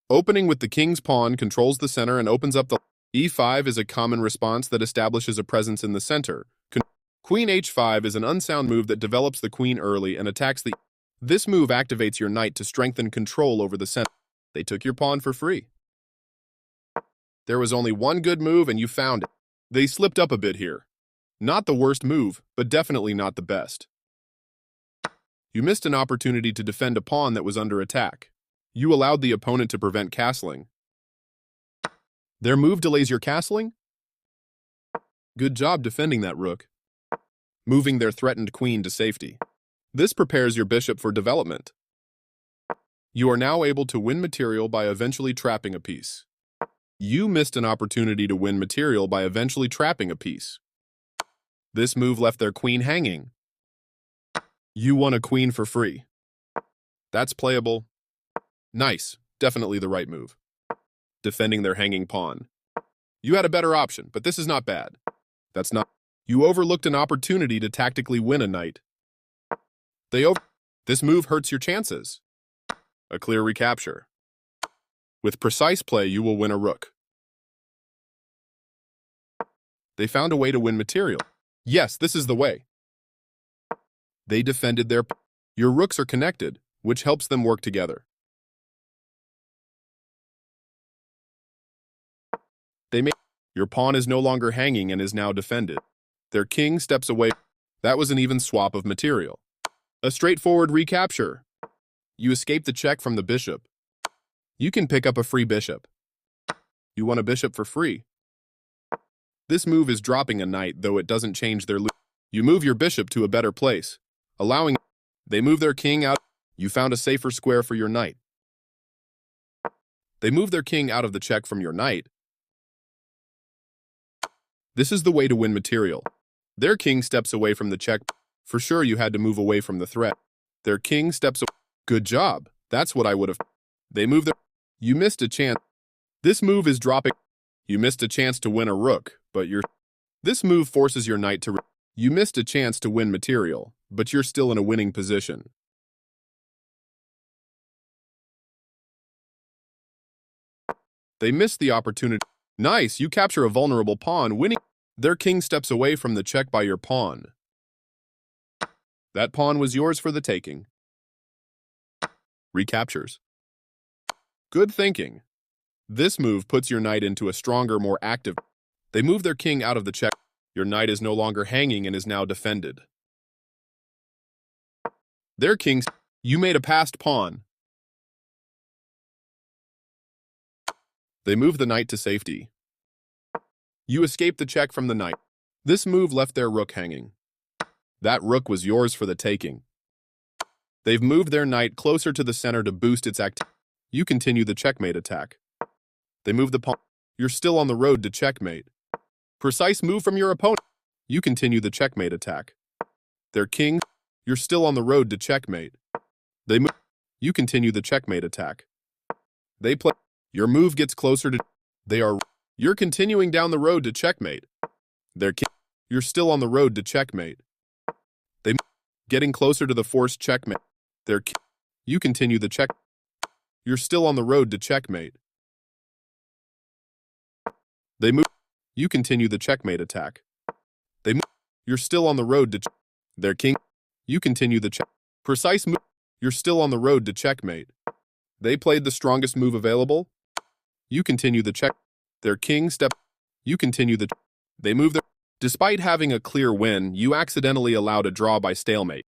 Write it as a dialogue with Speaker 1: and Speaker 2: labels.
Speaker 1: Opening with the king's pawn controls the center and opens up the e5 is a common response that establishes a presence in the center. Queen h5 is an unsound move that develops the queen early and attacks the. This move activates your knight to strengthen control over the center. They took your pawn for free. There was only one good move and you found it. They slipped up a bit here. Not the worst move, but definitely not the best. You missed an opportunity to defend a pawn that was under attack. You allowed the opponent to prevent castling. Their move delays your castling? Good job defending that rook. Moving their threatened queen to safety. This prepares your bishop for development. You are now able to win material by eventually trapping a piece. You missed an opportunity to win material by eventually trapping a piece. This move left their queen hanging. You won a queen for free. That's playable. Nice, definitely the right move. Defending their hanging pawn. You had a better option, but this is not bad. That's not. You overlooked an opportunity to tactically win a knight. This move hurts your chances. A clear recapture. With precise play, you will win a rook. They found a way to win material. Yes, this is the way. They defended their. Your rooks are connected, which helps them work together. Your pawn is no longer hanging and is now defended. Their king steps away. That was an even swap of material. A straightforward recapture. You escape the check from the bishop. You can pick up a free bishop. You won a bishop for free. This move is dropping a knight, though it doesn't change their loot. You move your bishop to a better place, allowing. They move their king out. You found a safer square for your knight. They move their king out of the check from your knight. This is the way to win material. Their king steps away from the check. For sure, you had to move away from the threat. Their king steps away. Good job. That's what I would have. They move their. You missed a chance. This move is dropping. You missed a chance to win a rook, but you're. This move forces your knight to. You missed a chance to win material, but you're still in a winning position. They missed the opportunity. Nice, you capture a vulnerable pawn, winning. Their king steps away from the check by your pawn. That pawn was yours for the taking. Recaptures. Good thinking. This move puts your knight into a stronger, more active. They move their king out of the check. Your knight is no longer hanging and is now defended. Their king. You made a passed pawn. They move the knight to safety. You escape the check from the knight. This move left their rook hanging. That rook was yours for the taking. They've moved their knight closer to the center to boost its activity. You continue the checkmate attack. They move the pawn. You're still on the road to checkmate. Precise move from your opponent. You continue the checkmate attack. Their king. You're still on the road to checkmate. They move. You continue the checkmate attack. They play. Your move gets closer to. They are. You're continuing down the road to checkmate. Their king. You're still on the road to checkmate. They getting closer to the forced checkmate. Their king. You continue the check. You're still on the road to checkmate. They move. You continue the checkmate attack. They move. You're still on the road to. Their king. You continue the check. Precise move. You're still on the road to checkmate. They played the strongest move available. You continue the check. Their king step. You continue the. They move their. Despite having a clear win, you accidentally allowed a draw by stalemate.